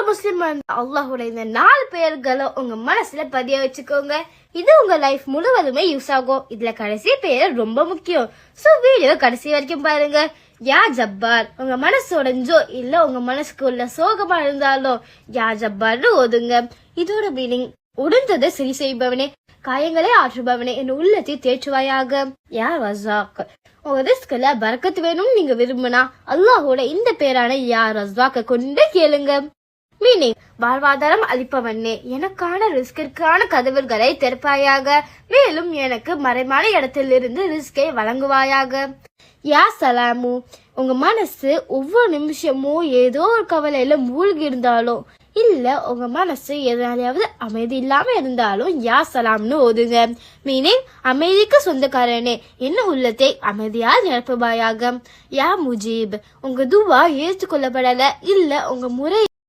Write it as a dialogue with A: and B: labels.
A: ஒரு முஸ்லிம் அல்லாஹோட இந்த 4 பெயர்களை உங்க மனசுல பதிய வச்சுக்கோங்க. இது உங்க லைஃப் முழுவதுமே யூஸ் ஆகும். இதுல கடைசி பெயர் ரொம்ப முக்கியம். சோ வீடியோ கடைசி வரைக்கும் பாருங்க. யா ஜப்பார், உங்க மனசு உடைஞ்சோ இல்ல உங்க மனசுக்கு உள்ள சோகமா இருந்தாலும் யா ஜப்பார்னு ஓதுங்க. இதோட மீனிங் உடைந்ததை சரி செய்பவனே, காயங்களே ஆற்றுபவனே, என் உள்ளத்தை தேற்றுவாயாக. யா ரஸாக், உங்க ரிஸ்க்ல பரக்கத்து வேணும் நீங்க விரும்பினா அல்லாஹோட இந்த பேரான யா ரஸாக்க கொண்டு கேளுங்க. மீனிங் வாழ்வாதாரம் அளிப்பவனே, எனக்கான ரிஸ்கிற்கான கதவுகளை திறப்பாயாக, மேலும் எனக்கு மறைமான இடத்திலிருந்து ரிஸ்கை வழங்குவாயாக. யா சலாமு, உங்க மனசு ஒவ்வொரு நிமிஷமும் ஏதோ ஒரு கவலையில மூழ்கி இருந்தாலும் இல்ல உங்க மனசு எதனாலையாவது அமைதி இல்லாம இருந்தாலும் யா சலாம்னு ஓதுங்க. மீனிங் அமைதிக்கு சொந்தக்காரனே, என்ன உள்ளத்தை அமைதியால் நிரப்புவாயாக. யா முஜீப், உங்க துவா ஏற்றுக்கொள்ளப்படல இல்ல உங்க முறை